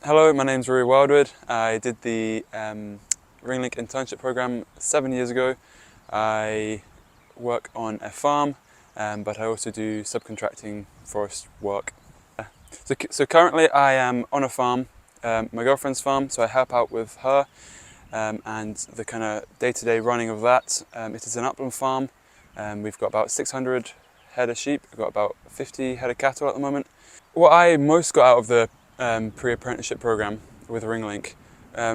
Hello, my name's Ruari Wild Wood. I did the Ringlink internship program 7 years ago. I work on a farm, but I also do subcontracting forest work. So currently I am on a farm, my girlfriend's farm, so I help out with her and the kind of day-to-day running of that. It is an upland farm. We've got about 600 head of sheep, we've got about 50 head of cattle at the moment. What I most got out of the pre-apprenticeship program with Ringlink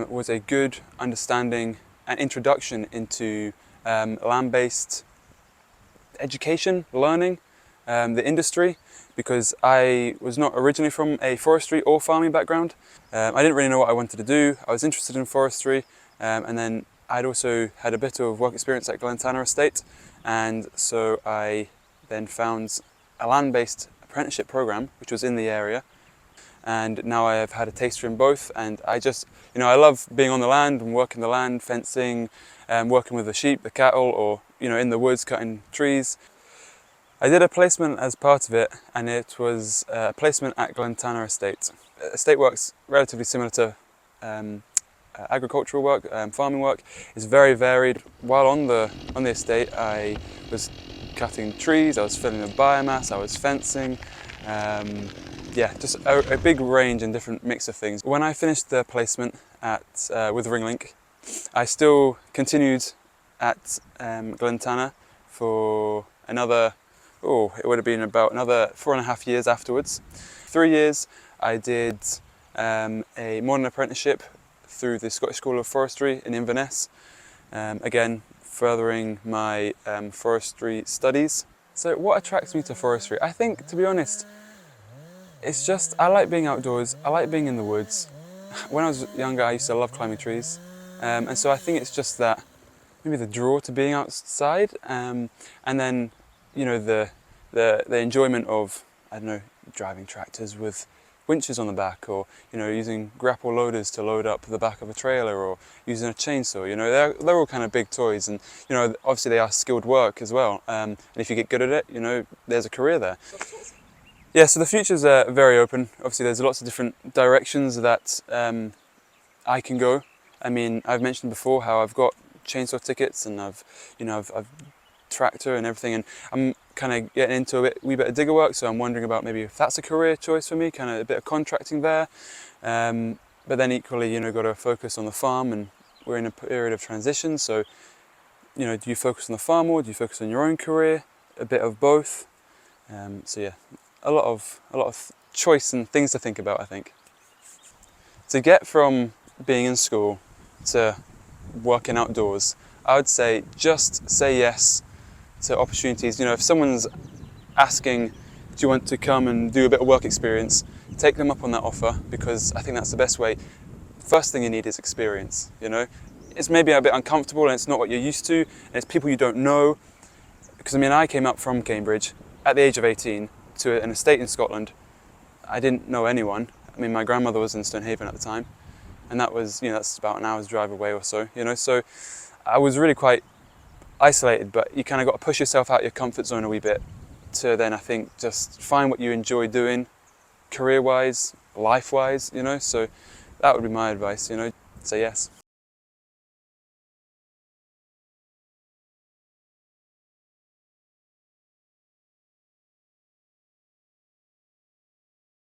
was a good understanding and introduction into land-based education, learning, the industry, because I was not originally from a forestry or farming background. I didn't really know what I wanted to do. I was interested in forestry, and then I'd also had a bit of work experience at Glentana Estate, and so I then found a land-based apprenticeship program which was in the area. And now I have had a taster in both, and I love being on the land and working the land, fencing, working with the sheep, the cattle, or in the woods cutting trees. I did a placement as part of it, and it was a placement at Glentana Estate. Estate work's relatively similar to agricultural work, farming work. It's very varied. While on the estate, I was cutting trees, I was filling with biomass, I was fencing. Yeah, just a big range and different mix of things. When I finished the placement with Ringlink, I still continued at Glentana for another, it would have been about another 4.5 years afterwards. 3 years I did a modern apprenticeship through the Scottish School of Forestry in Inverness, again furthering my forestry studies. So what attracts me to forestry? I think, to be honest, it's just, I like being outdoors, I like being in the woods. When I was younger I used to love climbing trees, and so I think it's just that, maybe the draw to being outside, and then the enjoyment of, I don't know, driving tractors with winches on the back, or using grapple loaders to load up the back of a trailer, or using a chainsaw. They're all kind of big toys, and obviously they are skilled work as well, and if you get good at it, there's a career there. Yeah, so the future's very open. Obviously there's lots of different directions that I can go. I mean, I've mentioned before how I've got chainsaw tickets, and I've tractor and everything, and I'm kind of getting into a wee bit of digger work, so I'm wondering about maybe if that's a career choice for me, kind of a bit of contracting there. But then equally, got to focus on the farm, and we're in a period of transition, so do you focus on the farm, or do you focus on your own career? A bit of both. So yeah, a lot of choice and things to think about, I think. To get from being in school to working outdoors, I would say just say yes to opportunities. If someone's asking, do you want to come and do a bit of work experience, take them up on that offer, because I think that's the best way. First thing you need is experience. It's maybe a bit uncomfortable, and it's not what you're used to, and it's people you don't know. Because I came up from Cambridge at the age of 18 to an estate in Scotland. I didn't know anyone. My grandmother was in Stonehaven at the time, and that was, that's about an hour's drive away or so. So I was really quite isolated, but you kind of got to push yourself out your comfort zone a wee bit to then, I think, just find what you enjoy doing, career-wise, life-wise. So that would be my advice. Say yes.